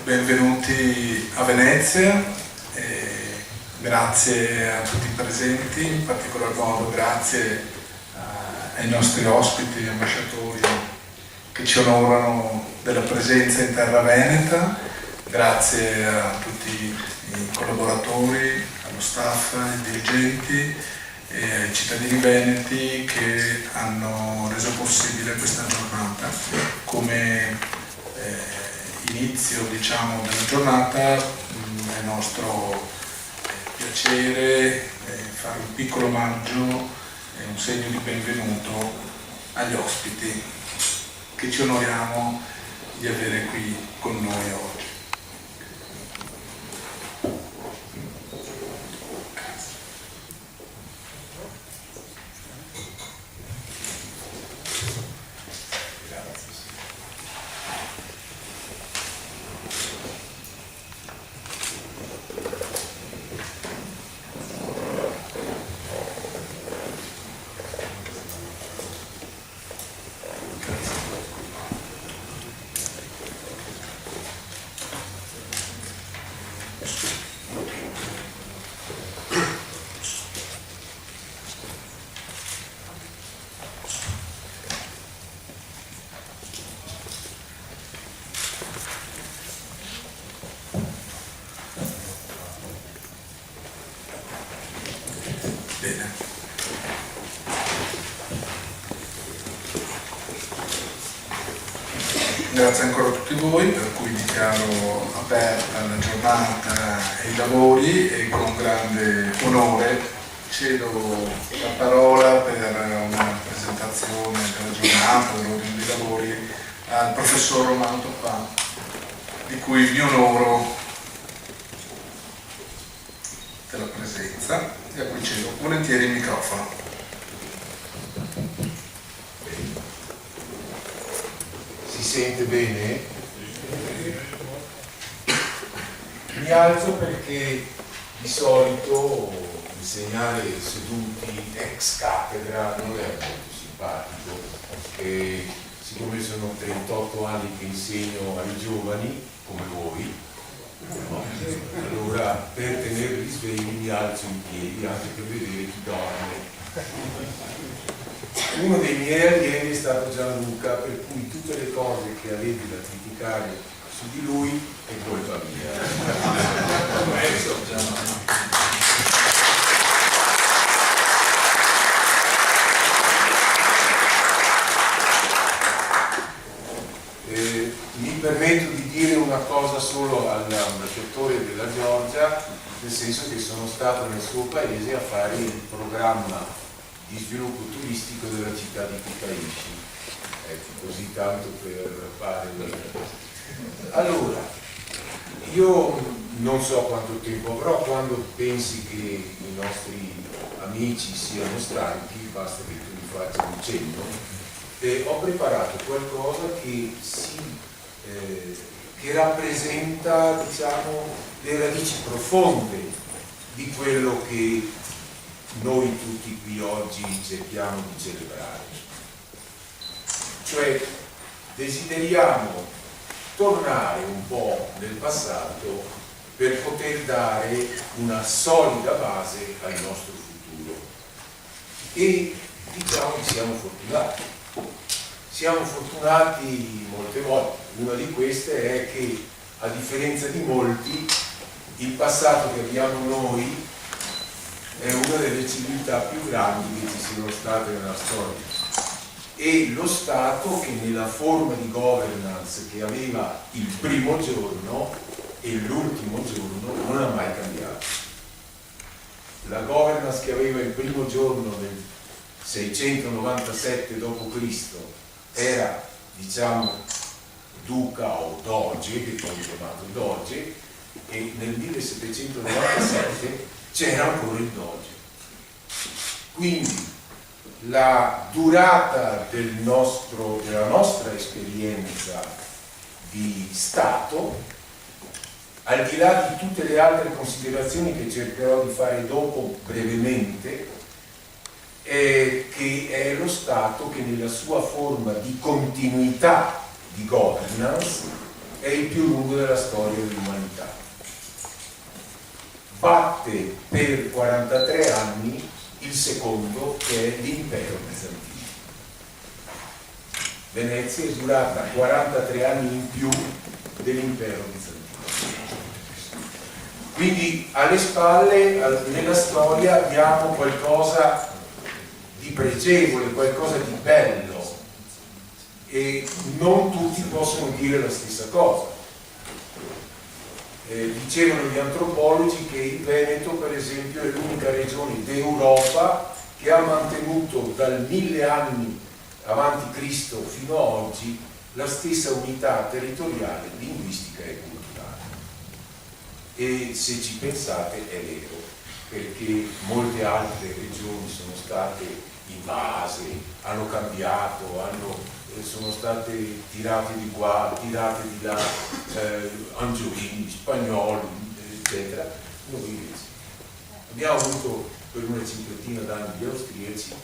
benvenuti a Venezia, grazie a tutti i presenti, in particolar modo grazie ai nostri ospiti e ambasciatori che ci onorano della presenza in terra veneta, grazie a tutti i collaboratori, allo staff, ai dirigenti e ai cittadini veneti che hanno reso possibile questa giornata. Come inizio, diciamo, della giornata è nostro piacere fare un piccolo omaggio e un segno di benvenuto agli ospiti che ci onoriamo di avere qui con noi oggi. Grazie ancora a tutti voi, per cui dichiaro aperta la giornata e i lavori e con grande onore cedo la parola per una presentazione della giornata, dell'ordine dei lavori al professor Romano Toppan, di cui vi onoro della presenza e a cui cedo volentieri il microfono. Si sente bene? Mi alzo perché di solito insegnare seduti ex cattedra non è molto simpatico, e siccome sono 38 anni che insegno ai giovani come voi, no? Allora per tenerli svegli mi alzo in piedi anche per vedere chi dorme. Uno dei miei allievi è stato Gianluca, per cui tutte le cose che avevi da criticare su di lui è colpa mia. Mi permetto di dire una cosa solo all'ambasciatore della Georgia, nel senso che sono stato nel suo paese a fare il programma di sviluppo turistico della città di Kutaisi. Ecco, così tanto per fare allora, io non so quanto tempo avrò. Quando pensi che i nostri amici siano stanchi basta che tu mi faccia un cenno. Ho preparato qualcosa che rappresenta, diciamo, le radici profonde di quello che noi tutti qui oggi cerchiamo di celebrare. Cioè desideriamo tornare un po' nel passato per poter dare una solida base al nostro futuro. E diciamo che siamo fortunati. Siamo fortunati molte volte. Una di queste è che, a differenza di molti, il passato che abbiamo noi è una delle civiltà più grandi che ci siano state nella storia, e lo Stato che nella forma di governance che aveva il primo giorno e l'ultimo giorno non ha mai cambiato. La governance che aveva il primo giorno nel 697 d.C. era, diciamo, duca o doge, che poi è chiamato doge, e nel 1797 c'era ancora il doge. Quindi la durata della nostra esperienza di Stato, al di là di tutte le altre considerazioni che cercherò di fare dopo brevemente, che è lo Stato che nella sua forma di continuità di governance è il più lungo della storia dell'umanità. Batte per 43 anni il secondo, che è l'impero bizantino. Venezia è durata 43 anni in più dell'impero bizantino. Quindi alle spalle, nella storia, abbiamo qualcosa di pregevole, qualcosa di bello, e non tutti possono dire la stessa cosa. Dicevano gli antropologi che il Veneto, per esempio, è l'unica regione d'Europa che ha mantenuto dal 1000 anni avanti Cristo fino a oggi la stessa unità territoriale, linguistica e culturale. E se ci pensate è vero, perché molte altre regioni sono state invase, hanno cambiato, sono state tirate di qua, tirate di là, angioini, spagnoli, eccetera. Noi invece abbiamo avuto per una cinquantina d'anni gli austriaci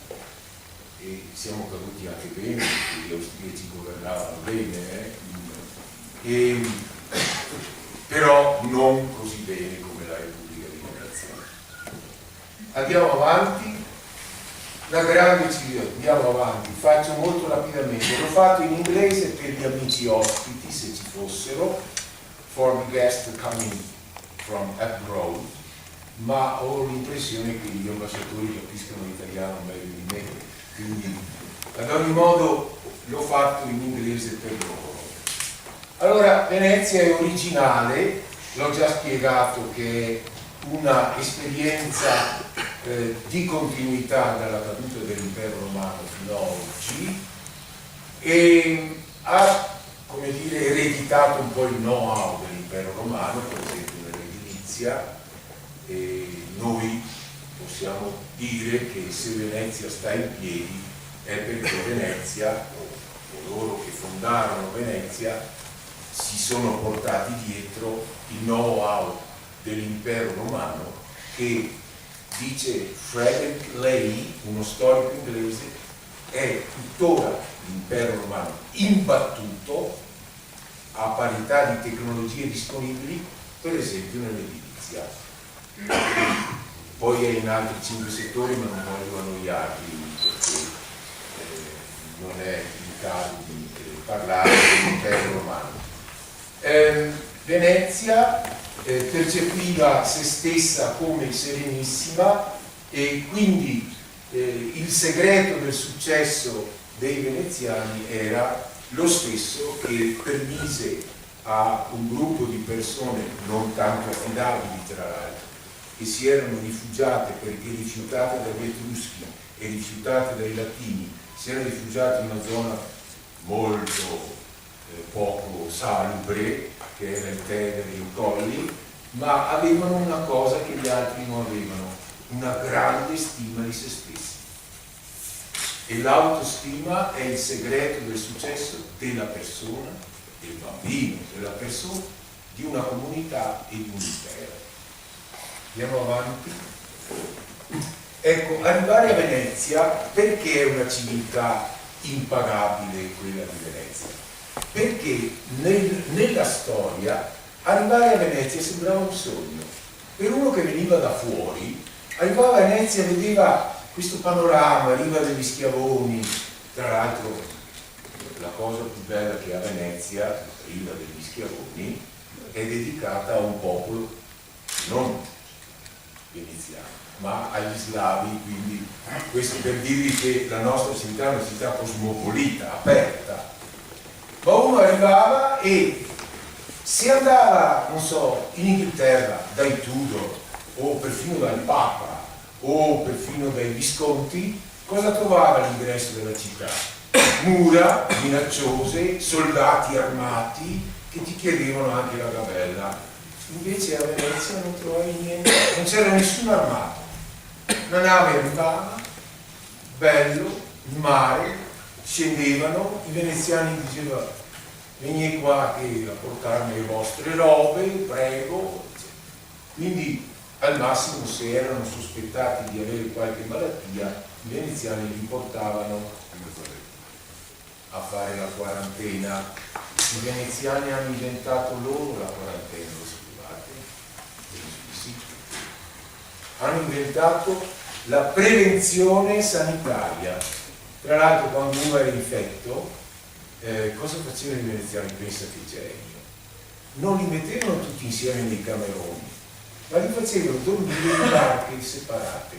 e siamo caduti anche bene, perché gli austriaci governavano bene, però non così bene come la Repubblica di Venezia. Andiamo avanti. La grande civiltà, andiamo avanti, faccio molto rapidamente, l'ho fatto in inglese per gli amici ospiti, se ci fossero, for the guests coming from abroad, ma ho l'impressione che gli ambasciatori capiscono l'italiano meglio di me, quindi ad ogni modo l'ho fatto in inglese per loro. Allora, Venezia è originale, l'ho già spiegato che è una esperienza di continuità dalla caduta dell'impero romano fino ad oggi, e ha, come dire, ereditato un po' il know-how dell'impero romano, per esempio nell'edilizia, e noi possiamo dire che se Venezia sta in piedi è perché Venezia, o coloro che fondarono Venezia, si sono portati dietro il know-how dell'impero romano che, dice Frederick Lay, uno storico inglese, è tuttora l'impero romano imbattuto a parità di tecnologie disponibili, per esempio nell'edilizia. Poi è in altri 5 settori, ma non voglio annoiarvi perché non è il caso di parlare dell'impero romano. Venezia percepiva se stessa come serenissima, e quindi il segreto del successo dei veneziani era lo stesso che permise a un gruppo di persone non tanto affidabili, tra l'altro, che si erano rifugiate perché rifiutate dagli Etruschi e rifiutate dai Latini, si erano rifugiati in una zona molto poco salubre, che era il Tevere e i colli, ma avevano una cosa che gli altri non avevano, una grande stima di se stessi. E l'autostima è il segreto del successo della persona, del bambino, della persona, di una comunità e di un impero. Andiamo avanti. Ecco, arrivare a Venezia, perché è una civiltà impagabile quella di Venezia? Perché nella storia arrivare a Venezia sembrava un sogno. Per uno che veniva da fuori, arrivava a Venezia e vedeva questo panorama, riva degli Schiavoni. Tra l'altro la cosa più bella che ha Venezia, riva degli Schiavoni, è dedicata a un popolo non veneziano, ma agli slavi, quindi questo per dirvi che la nostra città è una città cosmopolita, aperta. Ma uno arrivava e se andava, non so, in Inghilterra dai Tudor o perfino dal Papa o perfino dai Visconti, cosa trovava all'ingresso della città? Mura minacciose, soldati armati che ti chiedevano anche la gabella. Invece a Venezia non trovavi niente, non c'era nessun armato. La nave arrivava, bello, il mare, scendevano, i veneziani dicevano: venite qua che a portarmi le vostre robe, prego. Quindi al massimo, se erano sospettati di avere qualche malattia, i veneziani li portavano a fare la quarantena I veneziani hanno inventato loro la quarantena, lo sapevate? Sì. Hanno inventato la prevenzione sanitaria. Tra l'altro, quando uno era infetto, cosa facevano i veneziani? Pensa che genio. Non li mettevano tutti insieme nei cameroni, ma li facevano dormire in barche separate,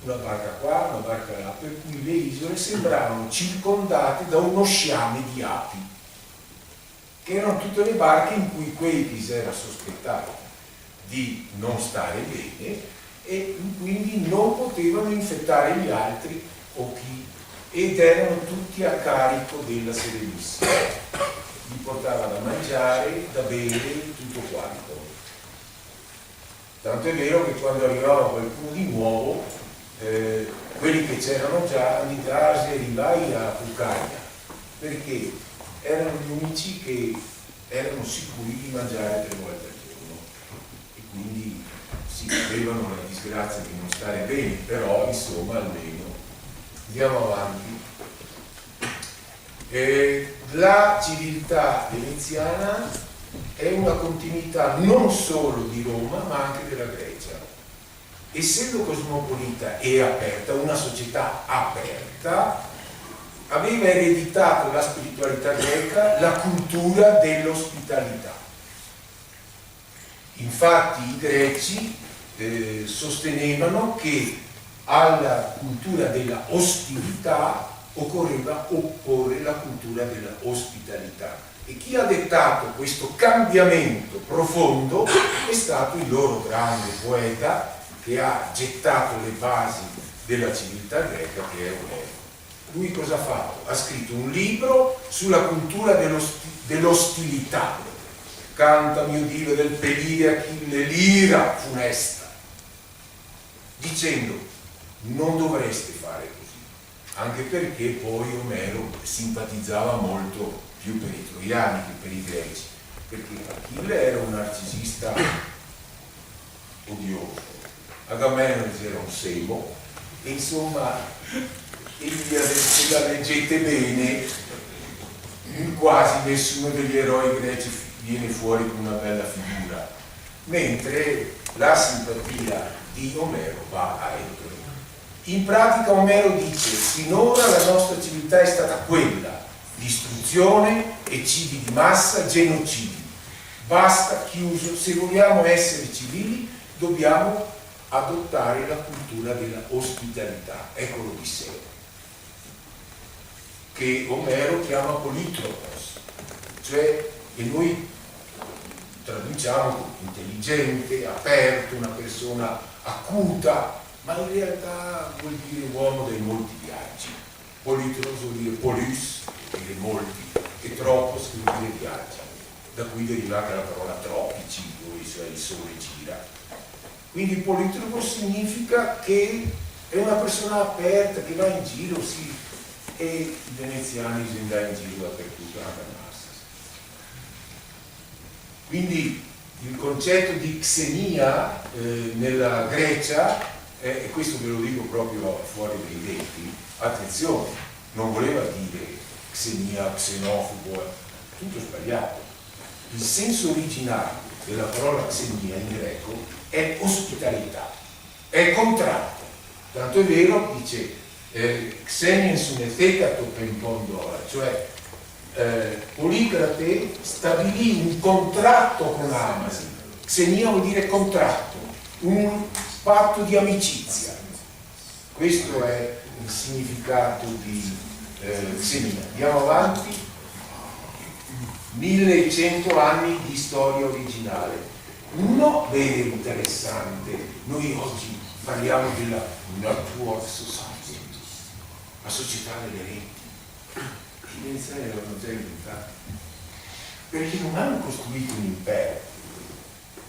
una barca qua, una barca là, per cui le isole sembravano circondate da uno sciame di api, che erano tutte le barche in cui quelli che si era sospettato di non stare bene e quindi non potevano infettare gli altri o chi, ed erano tutti a carico della Serenissima. Gli portava da mangiare, da bere, tutto quanto. Tanto è vero che quando arrivava qualcuno di nuovo, quelli che c'erano già andati arrivai a Pucagna, perché erano gli unici che erano sicuri di mangiare 3 volte al giorno e quindi si avevano la disgrazia di non stare bene, però insomma almeno andiamo avanti. La civiltà veneziana è una continuità non solo di Roma ma anche della Grecia. Essendo cosmopolita e aperta, una società aperta, aveva ereditato la spiritualità greca, la cultura dell'ospitalità. Infatti i greci sostenevano che alla cultura della ostilità occorreva opporre la cultura della ospitalità, e chi ha dettato questo cambiamento profondo è stato il loro grande poeta che ha gettato le basi della civiltà greca, che è Omero. Lui cosa ha fatto? Ha scritto un libro sulla cultura dell'ostilità. Canta mio Dio del pelire Achille l'ira funesta, dicendo non dovreste fare così, anche perché poi Omero simpatizzava molto più per i troiani che per i greci, perché Achille era un narcisista odioso, Agamennone era un semo, e insomma se la leggete bene quasi nessuno degli eroi greci viene fuori con una bella figura, mentre la simpatia di Omero va a Ettore. In pratica Omero dice: finora la nostra civiltà è stata quella, distruzione e cibi di massa, genocidi. Basta, chiuso. Se vogliamo essere civili dobbiamo adottare la cultura della ospitalità. Ecco l'Odissea, che Omero chiama politropos, cioè, e noi traduciamo intelligente, aperto, una persona acuta, ma in realtà vuol dire uomo dei molti viaggi. Politropos vuol dire polus, vuol dire molti, e tropos vuol dire viaggi, da cui derivata la parola tropici, dove cioè il sole gira. Quindi politropos significa che è una persona aperta, che va in giro, sì, e i veneziani si andavano in giro dappertutto, anche a Massa. Quindi il concetto di xenia nella Grecia, e questo ve lo dico proprio fuori dai denti, attenzione, non voleva dire xenia, xenofobo, tutto sbagliato. Il senso originale della parola xenia in greco è ospitalità, è contratto. Tanto è vero, dice Xenien sunethekato pempondora, cioè Policrate stabilì un contratto con Amasi. Xenia vuol dire contratto, un patto di amicizia. Questo è il significato di Xenia. Andiamo avanti. 1100 anni di storia originale. Uno vero interessante, noi oggi parliamo della network society, la società delle reti. I veneziani l'hanno già inventata, perché non hanno costruito un impero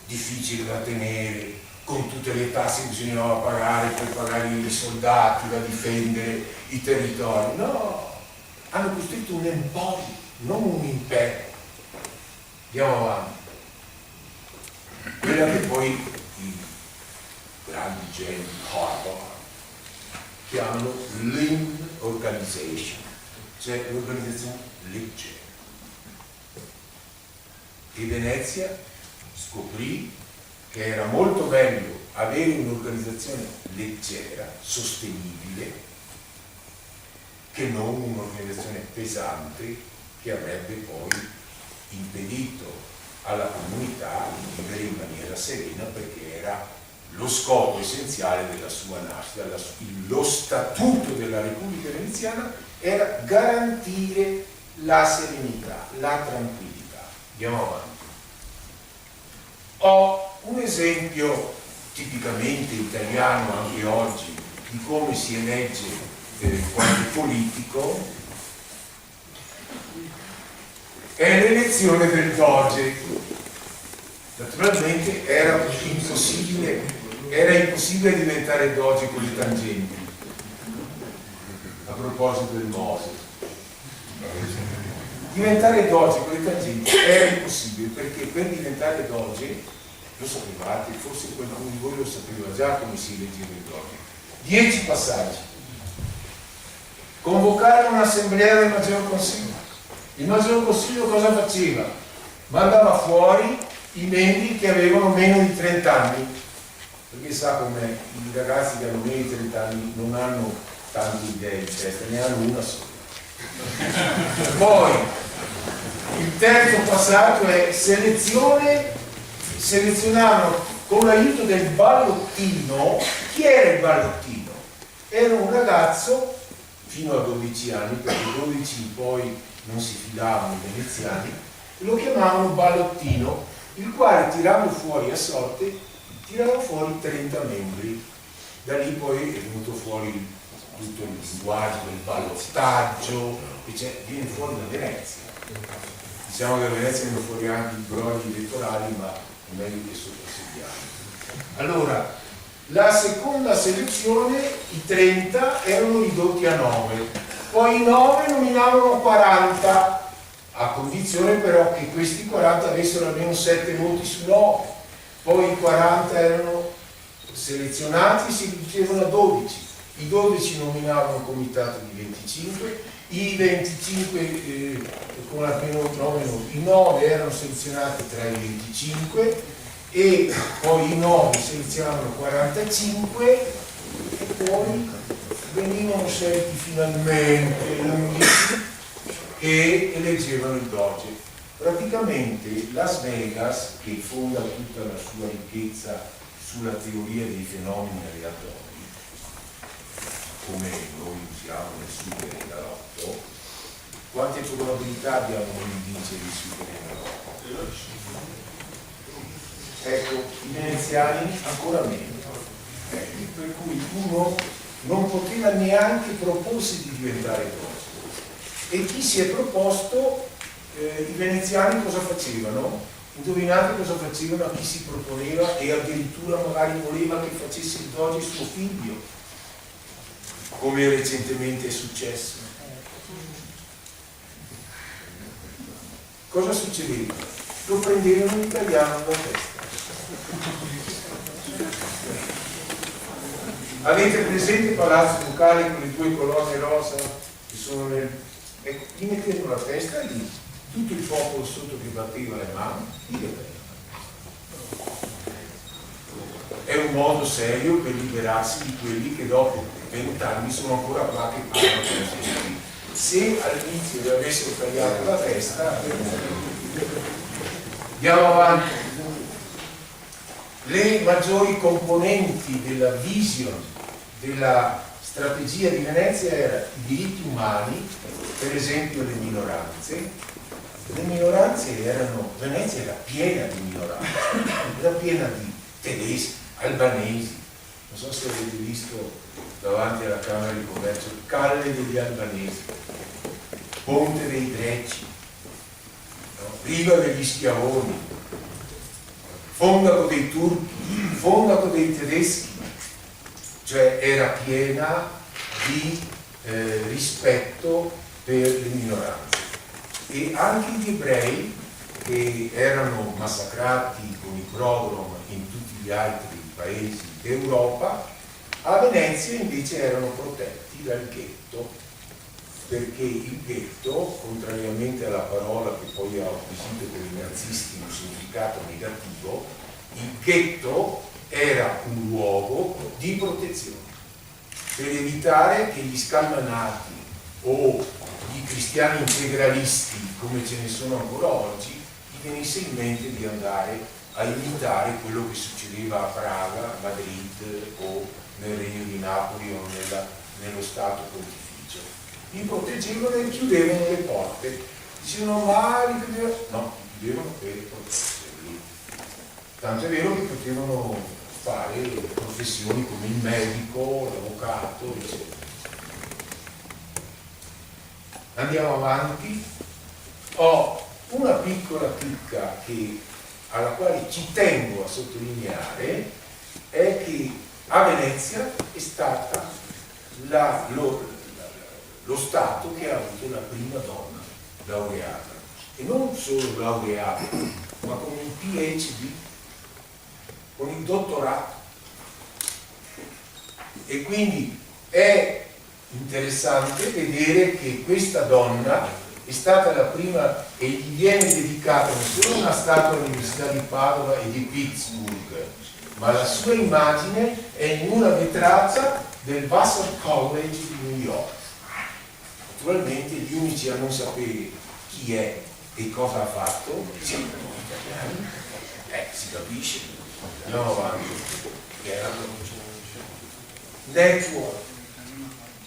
difficile da tenere, con tutte le tasse che bisognava pagare per pagare i soldati, da difendere i territori. No, hanno costruito un emporio, non un impero. Andiamo avanti. Quella che poi i grandi geni Harvard chiamano Lean Organization, cioè l'organizzazione leggera. e Venezia scoprì che era molto meglio avere un'organizzazione leggera, sostenibile, che non un'organizzazione pesante che avrebbe poi impedito alla comunità di vivere in maniera serena, perché era lo scopo essenziale della sua nascita. Lo statuto della Repubblica Veneziana era garantire la serenità, la tranquillità. Andiamo avanti. Ho un esempio tipicamente italiano anche oggi di come si elegge qualche politico, è l'elezione del Doge. Naturalmente era impossibile diventare Doge con le tangenti. A proposito del Mose, diventare Doge con le tangenti era impossibile, perché per diventare Doge, lo sapevate, forse qualcuno di voi lo sapeva già come si eleggeva il Doge. 10 passaggi. Convocare un'assemblea del Maggior Consiglio. Il Maggior Consiglio cosa faceva? Mandava fuori i membri che avevano meno di 30 anni, perché sa come i ragazzi che hanno meno di 30 anni non hanno tante idee in testa, ne hanno una sola. Poi il terzo passaggio è selezionavano con l'aiuto del ballottino. Chi era il ballottino? Era un ragazzo fino a 12 anni, perché 12 in poi non si fidavano i veneziani, lo chiamavano ballottino, il quale tirando fuori a sorte, tirava fuori 30 membri. Da lì poi è venuto fuori tutto il linguaggio del ballottaggio, che viene fuori da Venezia. Diciamo che a Venezia vengono fuori anche i brogli elettorali, ma è meglio che soprassediamo. Allora, la seconda selezione, i 30 erano ridotti a 9, poi i 9 nominavano 40, a condizione però che questi 40 avessero almeno 7 voti su 9, poi i 40 erano selezionati, si riducevano a 12, i 12 nominavano un comitato di 25, i 25 con almeno 9 voti, i 9 erano selezionati tra i 25 e poi i 9 selezionavano 45 e poi venivano scelti finalmente gli 11 che eleggevano il Doge. Praticamente Las Vegas, che fonda tutta la sua ricchezza sulla teoria dei fenomeni aleatori, come noi usiamo nel Superenalotto, quante probabilità abbiamo di vincere il Superenalotto? Ecco, i veneziani ancora meno, per cui uno non poteva neanche proporsi di diventare Doge. E chi si è proposto, i veneziani cosa facevano? Indovinate cosa facevano a chi si proponeva e addirittura magari voleva che facesse il Doge suo figlio, come recentemente è successo. Cosa succedeva? Lo prendevano in italiano da testa. Avete presente Palazzo Ducale con le 2 colonne rosa che sono nel... Ecco, gli mettevano la testa lì, tutto il popolo sotto che batteva le mani, è un modo serio per liberarsi di quelli che dopo 20 anni sono ancora qua che parlano con i. Se all'inizio gli avessero tagliato la testa, andiamo avanti. Le maggiori componenti della vision della strategia di Venezia erano i diritti umani, per esempio le minoranze. Le minoranze erano, Venezia era piena di minoranze, era piena di tedeschi, albanesi, non so se avete visto davanti alla Camera di Commercio, Calle degli albanesi, Ponte dei greci, no? Riva degli schiavoni, Fondaco dei turchi, Fondaco dei tedeschi, cioè era piena di rispetto per le minoranze. E anche gli ebrei, che erano massacrati con i pogrom in tutti gli altri paesi d'Europa, a Venezia invece erano protetti dal ghetto. perché il ghetto, contrariamente alla parola che poi ha acquisito per i nazisti un significato negativo, il ghetto era un luogo di protezione per evitare che gli scalmanati o i cristiani integralisti, come ce ne sono ancora oggi, gli venisse in mente di andare a imitare quello che succedeva a Praga, a Madrid o nel Regno di Napoli o nello Stato Pontificio. Li proteggevano e chiudevano le porte. Dicevano ma li chiudevano? No, li chiudevano per proteggerli. Tanto è vero che potevano fare professioni come il medico, l'avvocato, eccetera. Andiamo avanti. Ho una piccola chicca alla quale ci tengo a sottolineare, è che a Venezia è stata lo Stato che ha avuto la prima donna laureata, e non solo laureata, ma con il PhD, con il dottorato. E quindi è interessante vedere che questa donna è stata la prima, e gli viene dedicata non solo una statua all'Università di Padova e di Pittsburgh, ma la sua immagine è in una vetrata del Vassar College di New York. Naturalmente gli unici a non sapere chi è e cosa ha fatto siamo noi italiani. Si capisce. Andiamo avanti. Network.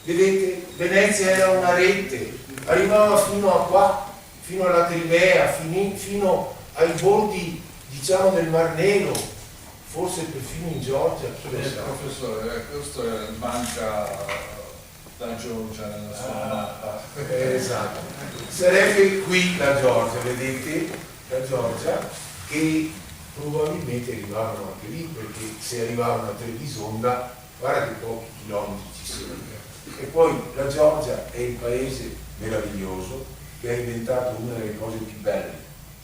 Vedete, Venezia era una rete, arrivava fino a qua, fino alla Crimea, fino ai bordi, diciamo, del Mar Nero, forse perfino in Georgia, chi lo sa. Professore, questo manca la Georgia nella sua mappa. Esatto, sarebbe qui la Georgia, vedete? La Georgia, che probabilmente arrivavano anche lì, perché se arrivavano a Trebisonda, guarda che pochi chilometri ci sono. E poi la Georgia è il paese meraviglioso che ha inventato una delle cose più belle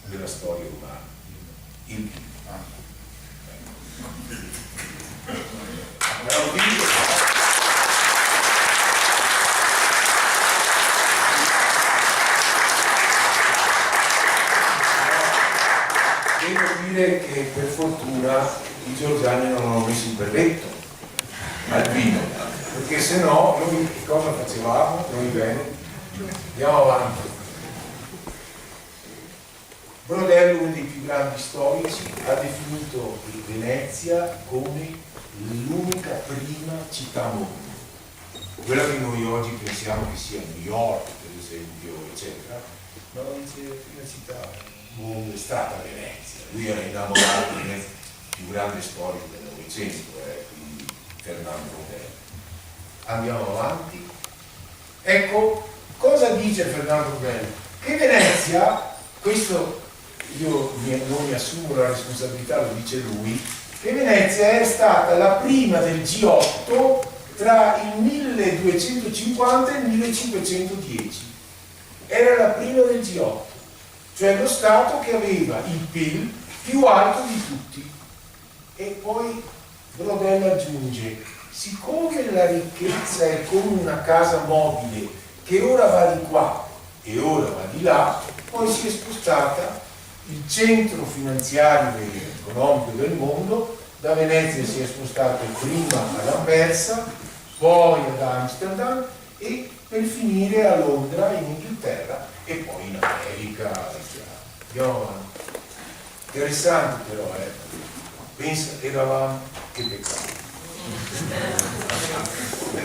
della storia umana, il vino. Devo dire che per fortuna i georgiani non hanno messo il berretto al vino, perché se no noi che cosa facevamo? Noi bene? Andiamo avanti. Brodello, uno dei più grandi storici, ha definito Venezia come l'unica prima città mondo. Quella che noi oggi pensiamo che sia New York, per esempio, eccetera, ma dice la prima città mondo è stata Venezia. Lui era innamorato di Venezia, il più grande storico del Novecento, quindi Fernando Brodello. Andiamo avanti. Ecco, cosa dice Fernando Brodello? Che Venezia, questo io non mi assumo la responsabilità, lo dice lui, che Venezia è stata la prima del G8 tra il 1250 e il 1510. Era la prima del G8, cioè lo Stato che aveva il PIL più alto di tutti. E poi Brodello aggiunge: siccome la ricchezza è come una casa mobile che ora va di qua e ora va di là, poi si è spostata il centro finanziario e economico del mondo. Da Venezia si è spostato prima ad Anversa, poi ad Amsterdam e per finire a Londra in Inghilterra e poi in America. Andiamo avanti. Interessante però, pensa, eravamo, che peccato.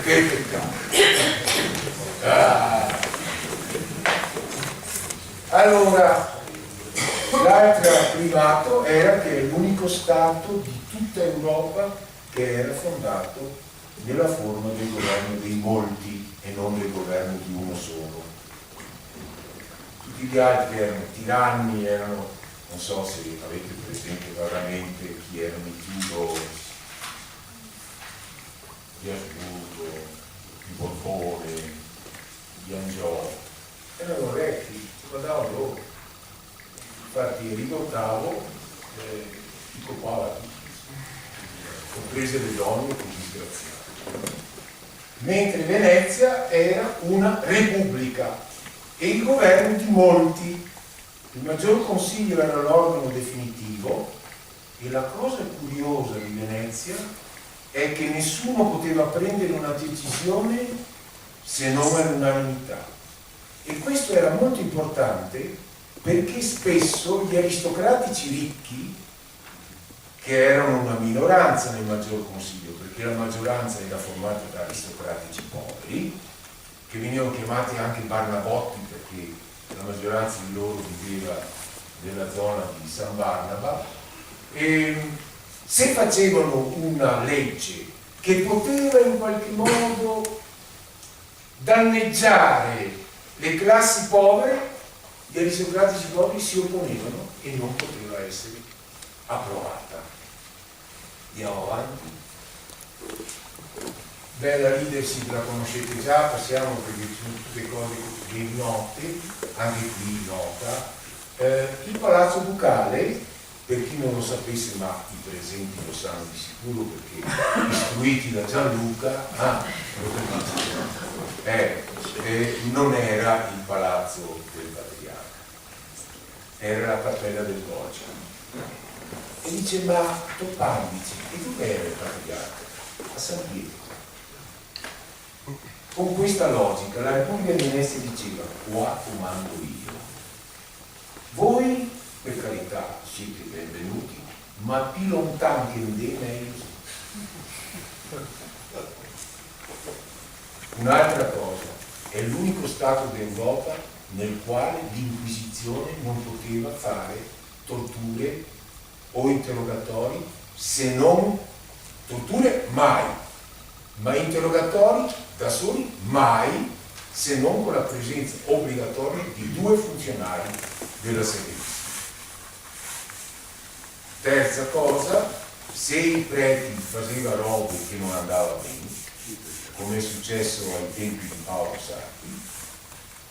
Che peccato. Allora, l'altro primato era che è l'unico Stato di tutta Europa che era fondato nella forma del governo dei molti e non del governo di uno solo. Tutti gli altri erano tiranni, erano, non so se avete presente vagamente chi erano i Tudor, gli Asburgo, i Borbone, gli Angiò, erano re, guardavano loro. Infatti ricortavo i copava tutti, comprese le donne che disgraziate. mentre Venezia era una repubblica e il governo di molti. Il maggior consiglio era l'organo definitivo e la cosa curiosa di Venezia è che nessuno poteva prendere una decisione se non all'unanimità. E questo era molto importante perché spesso gli aristocratici ricchi, che erano una minoranza nel maggior consiglio, perché la maggioranza era formata da aristocratici poveri, che venivano chiamati anche Barnabotti perché la maggioranza di loro viveva nella zona di San Barnaba, e se facevano una legge che poteva in qualche modo danneggiare le classi povere, gli aristocratici poveri si opponevano e non poteva essere approvata. Andiamo avanti. Beh, la leadership la conoscete già, passiamo perché sono tutte cose ben note, anche qui nota. Il Palazzo Ducale, per chi non lo sapesse, ma i presenti lo sanno di sicuro perché istruiti da Gianluca, non era il palazzo del patriarca, era la cappella del Borgia. E dice, ma Toppandici, e dove era il patriarca? A San Pietro. Con questa logica la Repubblica di Venezia diceva, qua comando io. Voi, per carità, siete benvenuti, ma più lontano che andate meglio. Un'altra cosa, è l'unico Stato d'Europa nel quale l'Inquisizione non poteva fare torture o interrogatori, se non torture mai, ma interrogatori da soli mai, se non con la presenza obbligatoria di 2 funzionari della segreteria. Terza cosa, se i preti faceva robe che non andava bene, come è successo ai tempi di Paolo Sarpi,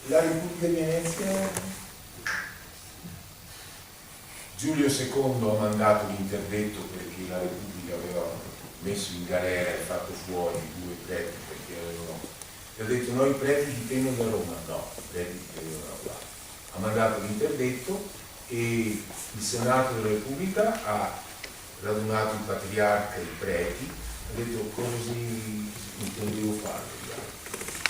la Repubblica di Venezia, Giulio II ha mandato l'interdetto perché la Repubblica aveva messo in galera e fatto fuori 2 preti perché avevano, e ha detto no, i preti dipendono da Roma, no, i preti dipendono da qua. Ha mandato l'interdetto e il Senato della Repubblica ha radunato il patriarca e i preti, ha detto così intendevo fare,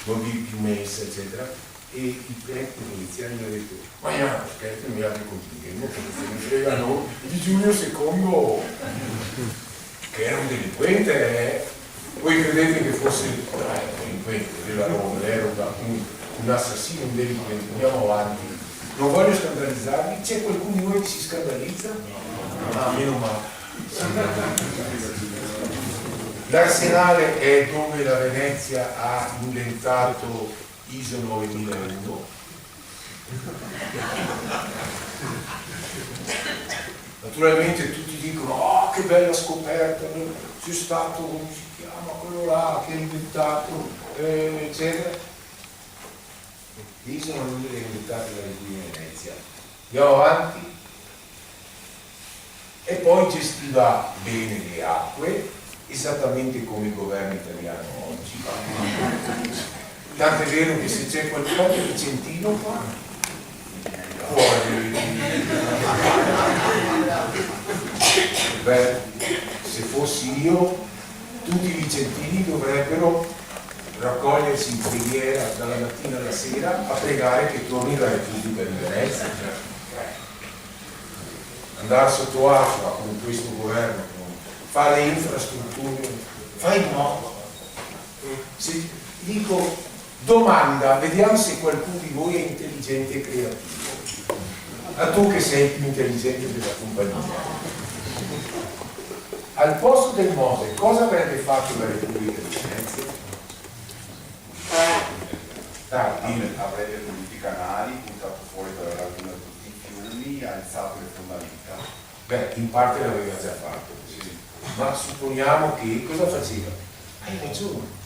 non di più messa eccetera, e i preti veneziani hanno detto ma no, scherzo, mi altri continuiamo perché se ne fregano di Giulio II che era un delinquente, voi credete che fosse un delinquente della Roma, era un assassino, un delinquente. Andiamo avanti, non voglio scandalizzarvi. C'è qualcuno di voi che si scandalizza? Meno male. L'Arsenale è dove la Venezia ha inventato ISO 9001. Naturalmente tutti dicono oh che bella scoperta, c'è stato, come si chiama, quello là che ha inventato, eccetera. ISO 9001 è inventato dalla Repubblica di Venezia. Andiamo avanti. E poi gestiva bene le acque, esattamente come il governo italiano oggi. Tant'è vero che se c'è qualcosa di Vicentino qua, fuori. Beh, se fossi io, tutti i vicentini dovrebbero raccogliersi in preghiera dalla mattina alla sera a pregare che torni la Repubblica di Venezia. Andare sotto acqua con questo governo, fare le infrastrutture, fai in modo. Se dico domanda, vediamo se qualcuno di voi è intelligente e creativo. A tu che sei più intelligente della compagnia. Al posto del Mose, cosa avrebbe fatto la Repubblica di Venezia? Avrebbe pulito i canali, buttato fuori dalla laguna tutti i fiumi, alzato le fondamenta. Beh, in parte l'aveva già fatto, sì. Ma supponiamo che cosa faceva? Hai ragione.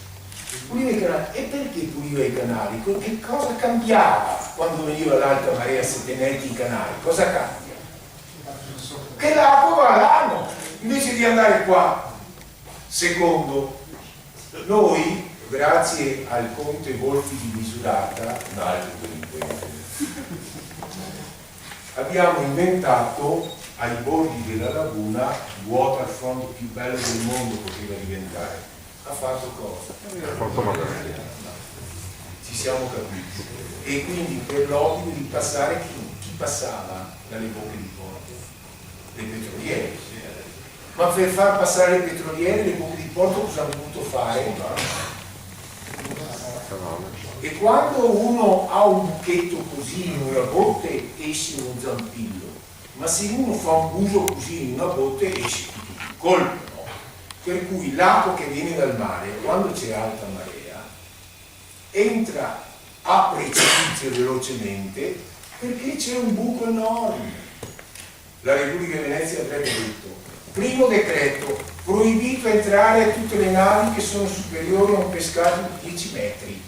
Puliva i canali. E perché puliva i canali? Che cosa cambiava quando veniva l'alta marea se tenetti i canali? Cosa cambia? Che l'acqua va all'anno invece di andare qua. Secondo, noi grazie al conte Volpi di Misurata, un altro delinquente, abbiamo inventato ai bordi della laguna il waterfront più bello del mondo poteva diventare. Ha fatto cosa? Ci siamo capiti. E quindi per l'obbligo di passare chi passava dalle bocche di porto? Le petroliere. Ma per far passare le petroliere le bocche di porto cosa hanno dovuto fare? E quando uno ha un buchetto così in una botte esce uno zampillo, ma se uno fa un buso così in una botte esce tutto il colpo, no? Per cui l'acqua che viene dal mare, quando c'è alta marea, entra a precipizio velocemente perché c'è un buco enorme. La Repubblica di Venezia avrebbe detto: primo decreto, proibito entrare a tutte le navi che sono superiori a un pescato di 10 metri.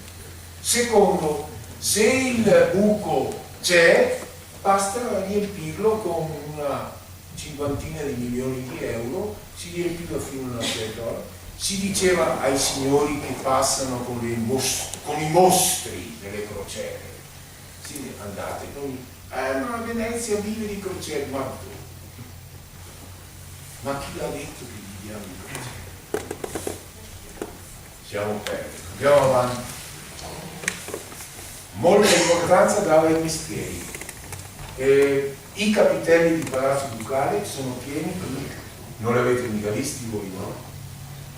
Secondo, se il buco c'è, basta riempirlo con una cinquantina di milioni di euro, si riempiva fino a una certa ora. Si diceva ai signori che passano con i mostri delle crociere: sì, andate, ma Venezia vive di crociere, ma chi l'ha detto che viviamo di crociere? Siamo persi, andiamo avanti. Molta importanza dava ai mestieri. I capitelli di Palazzo Ducale sono pieni di... Non li avete mica visti voi, no?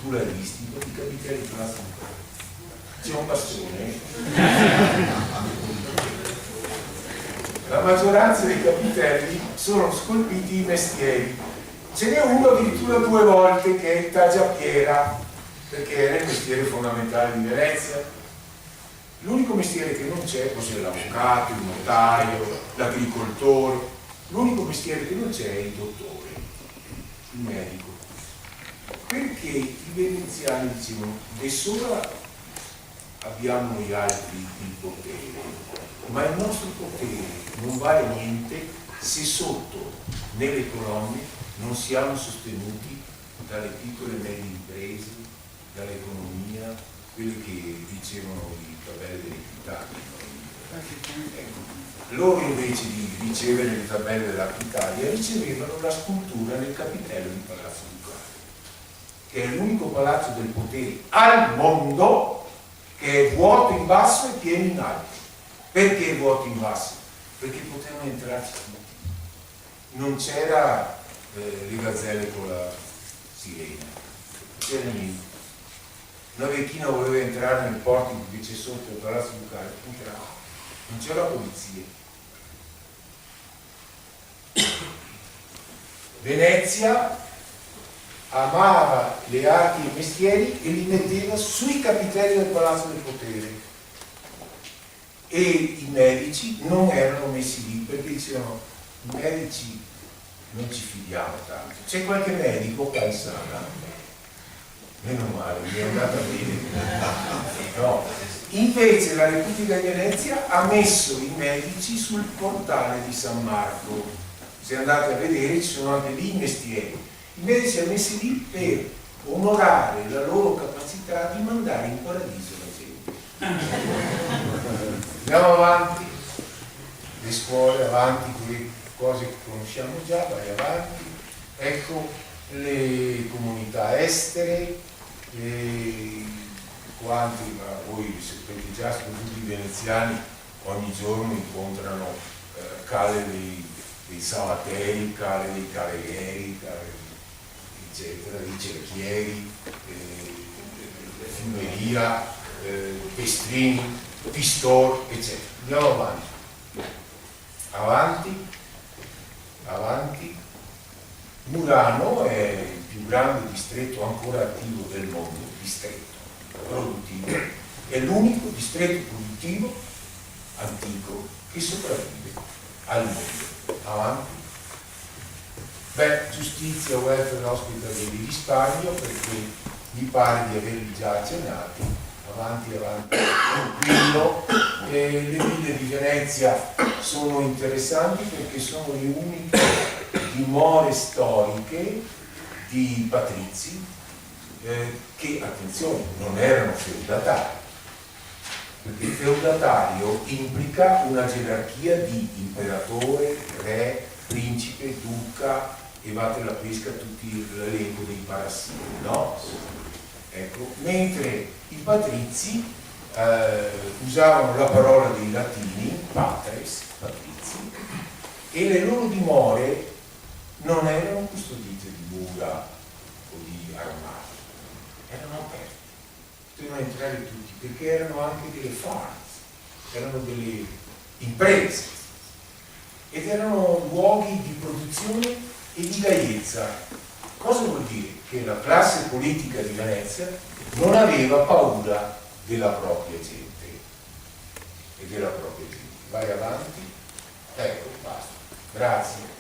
Tu l'hai visti, i capitelli di Palazzo Ducale. C'è un bastone. La maggioranza dei capitelli sono scolpiti in mestieri. Ce n'è uno addirittura 2 volte che è il Tagliapiera, perché era il mestiere fondamentale di Venezia. L'unico mestiere che non c'è, cos'è l'avvocato, il notaio, l'agricoltore, l'unico mestiere che non c'è è il dottore, il medico. Perché i veneziani dicevano: e solo abbiamo noi altri il potere, ma il nostro potere non vale niente se sotto, nelle colonne, non siamo sostenuti dalle piccole e medie imprese, dall'economia, quelli che dicevano i tabelle dell'Italia. Loro invece di ricevere le tabelle dell'Italia ricevevano la scultura nel capitello di Palazzo Ducale, che è l'unico palazzo del potere al mondo che è vuoto in basso e pieno in alto. Perché è vuoto in basso? Perché potevano entrarci tutti. Non c'era le gazzelle con la sirena, non c'era niente. Una vecchina voleva entrare nel portico che c'è sotto il Palazzo Ducale, entrava, non c'era polizia. Venezia amava le arti e i mestieri e li metteva sui capitelli del Palazzo del Potere, e i medici non erano messi lì perché dicevano: i medici non ci fidiamo tanto. C'è qualche medico paesano? Meno male, mi è andata bene. No. Invece la Repubblica di Venezia ha messo i medici sul portale di San Marco. Se andate a vedere ci sono anche lì i mestieri. I medici li ha messi lì per onorare la loro capacità di mandare in paradiso la gente. Andiamo avanti. Le scuole, avanti, quelle cose che conosciamo già, vai avanti. Ecco le comunità estere. Quanti, ma voi sapete già, sono tutti veneziani, ogni giorno incontrano cale dei Sabatei, cale dei Caleghieri, eccetera, dei Cerchieri, Fiumeria, Pestrini, Pistor, eccetera. Andiamo avanti. Avanti. Murano è il più grande distretto ancora attivo del mondo, distretto produttivo, è l'unico distretto produttivo antico che sopravvive al mondo. Avanti. Giustizia, welfare, hospital e di risparmio, perché mi pare di averli già accennati. Avanti, tranquillo. Le ville di Venezia sono interessanti perché sono le uniche dimore storiche di patrizi, che, attenzione, non erano feudatari, perché il feudatario implica una gerarchia di imperatore, re, principe, duca, e vate la pesca tutti l'elenco dei parassiti, no? Ecco, mentre i patrizi usavano la parola dei latini, patres, patrizi, e le loro dimore non erano custodite di mura o di armati, erano aperte, potevano entrare tutti, perché erano anche delle farms, erano delle imprese ed erano luoghi di produzione e di gaiezza. Cosa vuol dire? Che la classe politica di Venezia non aveva paura della propria gente e della propria gente. Vai avanti. Ecco, basta. Grazie.